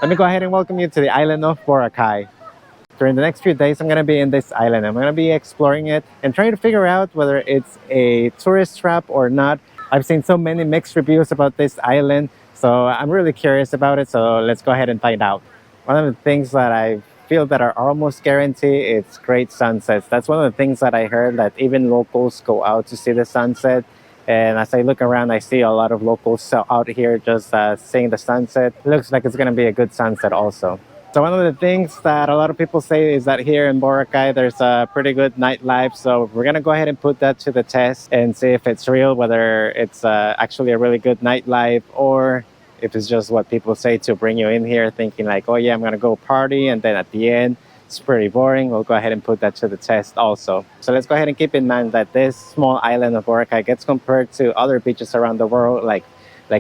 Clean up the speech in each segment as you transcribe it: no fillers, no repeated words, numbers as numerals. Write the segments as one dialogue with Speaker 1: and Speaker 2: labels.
Speaker 1: Let me go ahead and welcome you to the island of Boracay. During the next few days, I'm going to be in this island. I'm going to be exploring it and trying to figure out whether it's a tourist trap or not. I've seen so many mixed reviews about this island, so I'm really curious about it. So let's go ahead and find out. One of the things that I feel that are almost guaranteed is great sunsets. That's one of the things that I heard, that even locals go out to see the sunset. And as I look around, I see a lot of locals out here just seeing the sunset. Looks like it's going to be a good sunset also. So one of the things that a lot of people say is that here in Boracay, there's a pretty good nightlife. So we're going to go ahead and put that to the test and see if it's real, whether it's actually a really good nightlife, or if it's just what people say to bring you in here thinking like, oh yeah, I'm going to go party. And then at the end, it's pretty boring. We'll go ahead and put that to the test also. So let's go ahead and keep in mind that this small island of Boracay gets compared to other beaches around the world, like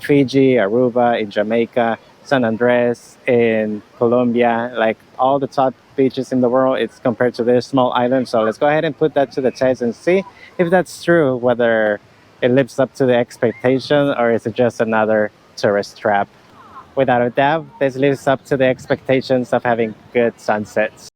Speaker 1: Fiji, Aruba in Jamaica, San Andres in Colombia, like all the top beaches in the world. It's compared to this small island. So let's go ahead and put that to the test and see if that's true, whether it lives up to the expectation or is it just another tourist trap. Without a doubt, this lives up to the expectations of having good sunsets.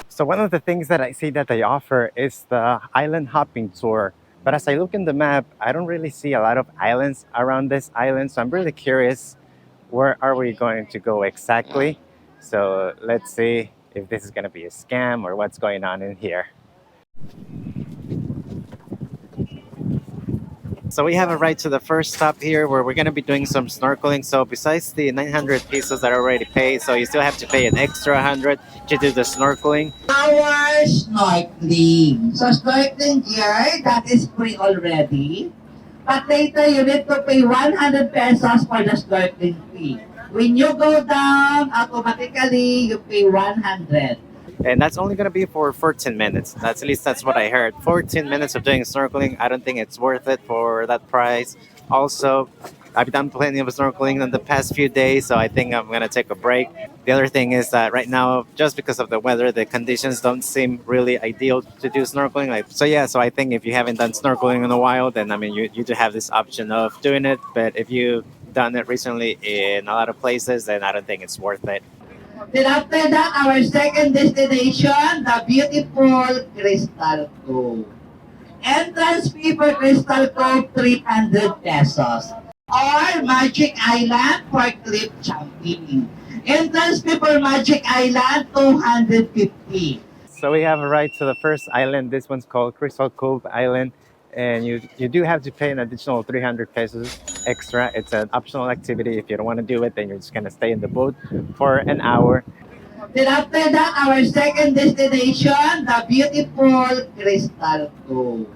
Speaker 1: So one of the things that I see that they offer is the island hopping tour. But as I look in the map, I don't really see a lot of islands around this island. So I'm really curious, where are we going to go exactly? So let's see if this is going to be a scam or what's going on in here. So we have a ride to the first stop here where we're going to be doing some snorkeling. So besides the 900 pesos that are already paid, so you still have to pay an extra 100 to do the snorkeling.
Speaker 2: Our snorkeling. So snorkeling gear, that is free already. But later you need to pay 100 pesos for the snorkeling fee. When you go down, automatically you pay 100.
Speaker 1: And that's only going to be for 14 minutes. That's, at least that's what I heard. 14 minutes of doing snorkeling. I don't think it's worth it for that price. Also, I've done plenty of snorkeling in the past few days, so I think I'm going to take a break. The other thing is that right now, just because of the weather, the conditions don't seem really ideal to do snorkeling. So I think if you haven't done snorkeling in a while, then I mean, you do have this option of doing it. But if you've done it recently in a lot of places, then I don't think it's worth it.
Speaker 2: Then after that, our second destination, the beautiful Crystal Cove. Entrance fee for Crystal Cove, 300 pesos. Or Magic Island for cliff jumping. Entrance fee for Magic Island, 250.
Speaker 1: So we have a ride to the first island. This one's called Crystal Cove Island. And you do have to pay an additional 300 pesos extra. It's an optional activity. If you don't want to do it, then you're just going to stay in the boat for an hour.
Speaker 2: Then after that, our second destination, the beautiful Crystal Cove.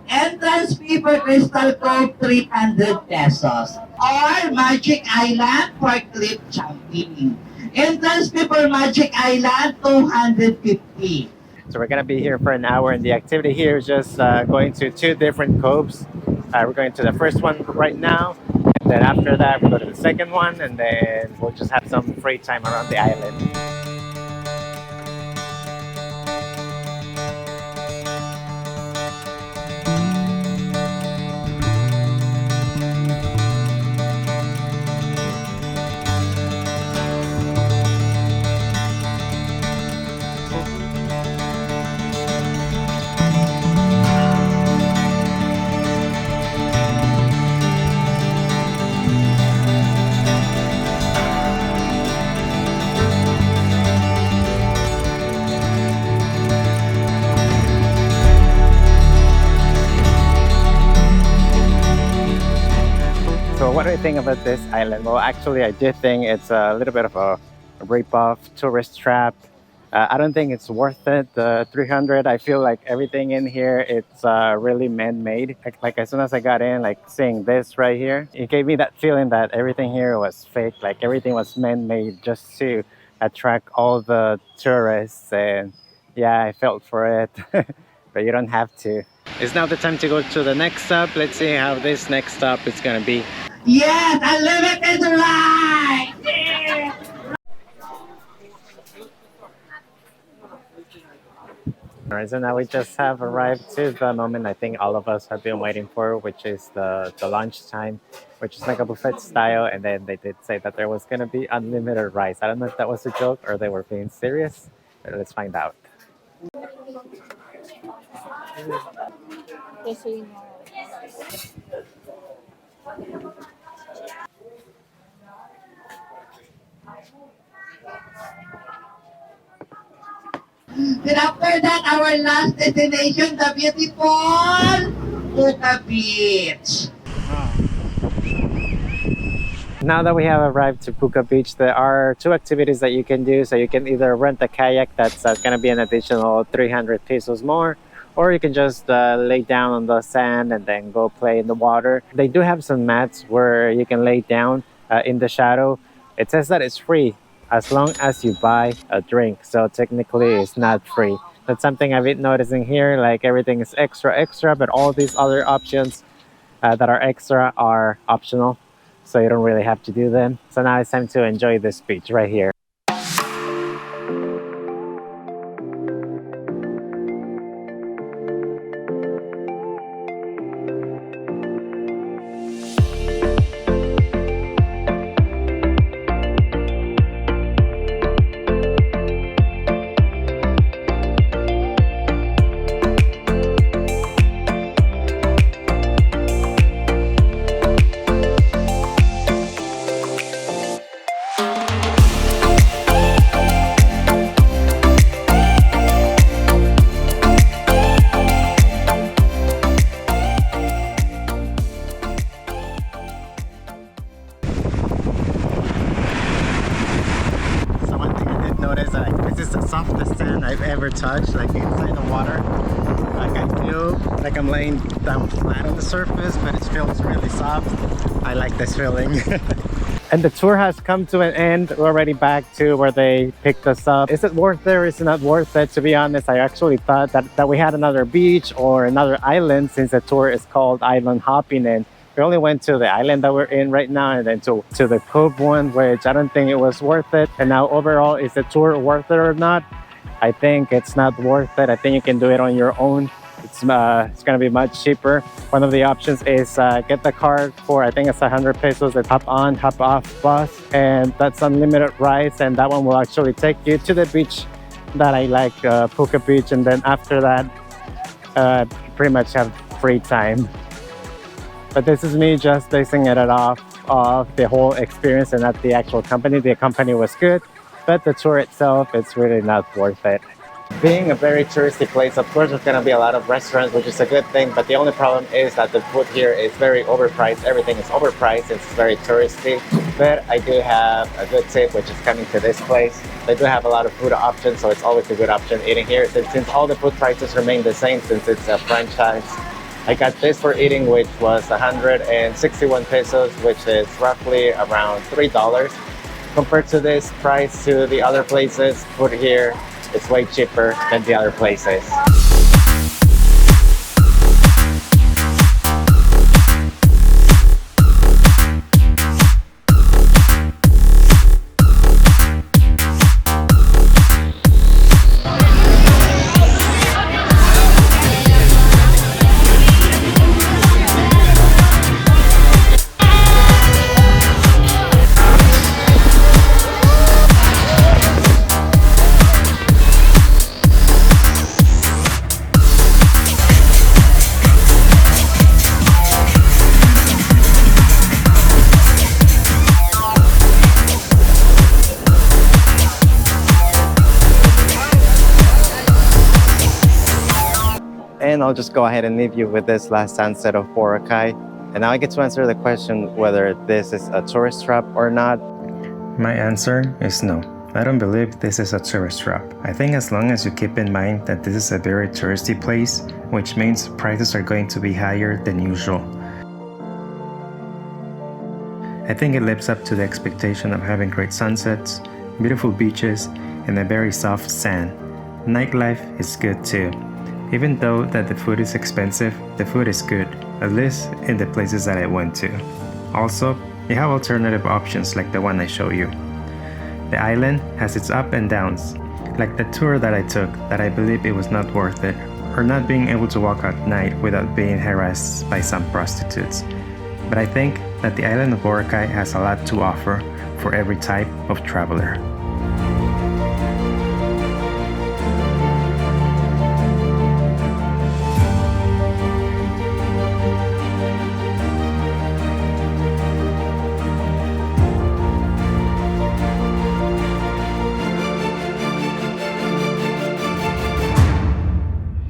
Speaker 2: Entrance fee for Crystal Cove, 300 pesos. Or Magic Island for cliff jumping. Entrance fee for Magic Island, 250.
Speaker 1: So we're going to be here for an hour, and the activity here is just going to two different coves. We're going to the first one right now, and then after that, we go to the second one, and then we'll just have some free time around the island. So what do I think about this island? Well, actually, I did think it's a little bit of a rip-off tourist trap. I don't think it's worth it. The 300, I feel like everything in here, it's really man-made. Like as soon as I got in, like seeing this right here, it gave me that feeling that everything here was fake. Like everything was man-made just to attract all the tourists. And yeah, I felt for it. but you don't have to. It's now the time to go to the next stop. Let's see how this next stop is gonna be.
Speaker 2: Yes, unlimited ride! Yeah!
Speaker 1: Alright, so now we just have arrived to the moment I think all of us have been waiting for, which is the lunch time, which is like a buffet style. And then they did say that there was gonna be unlimited rice. I don't know if that was a joke or they were being serious, but let's find out.
Speaker 2: Then after that, our last destination, the beautiful Puka Beach.
Speaker 1: Now that we have arrived to Puka Beach, there are two activities that you can do. So you can either rent a kayak, that's going to be an additional 300 pesos more, or you can just lay down on the sand and then go play in the water. They do have some mats where you can lay down in the shadow. It says that it's free as long as you buy a drink. So technically it's not free. That's something I've been noticing here, like everything is extra, but all these other options that are extra are optional. So you don't really have to do them. So now it's time to enjoy this beach right here. Softest sand I've ever touched, like inside the water. Like I feel like I'm laying down flat on the surface, but it feels really soft. I like this feeling. And the tour has come to an end. We're already back to where they picked us up. Is it worth it or is it not worth it? To be honest, I actually thought that we had another beach or another island, since the tour is called island hopping, and we only went to the island that we're in right now and then to the cove one, which I don't think it was worth it. And now overall, is the tour worth it or not? I think it's not worth it. I think you can do it on your own. It's gonna be much cheaper. One of the options is get the card for, I think it's 100 pesos, that hop on, hop off bus, and that's unlimited rides, and that one will actually take you to the beach that I like, Puka Beach, and then after that, pretty much have free time. But this is me just basing it off of the whole experience and not the actual company. The company was good, but the tour itself, it's really not worth it. Being a very touristy place, of course, there's going to be a lot of restaurants, which is a good thing. But the only problem is that the food here is very overpriced. Everything is overpriced. It's very touristy. But I do have a good tip, which is coming to this place. They do have a lot of food options, so it's always a good option eating here. Since all the food prices remain the same, since it's a franchise, I got this for eating, which was 161 pesos, which is roughly around $3. Compared to this price to the other places, food here is way cheaper than the other places. And I'll just go ahead and leave you with this last sunset of Boracay. And now I get to answer the question whether this is a tourist trap or not.
Speaker 3: My answer is no. I don't believe this is a tourist trap. I think as long as you keep in mind that this is a very touristy place, which means prices are going to be higher than usual. I think it lives up to the expectation of having great sunsets, beautiful beaches, and a very soft sand. Nightlife is good too. Even though that the food is expensive, the food is good, at least in the places that I went to. Also, you have alternative options like the one I show you. The island has its up and downs, like the tour that I took that I believe it was not worth it, or not being able to walk at night without being harassed by some prostitutes. But I think that the island of Boracay has a lot to offer for every type of traveler.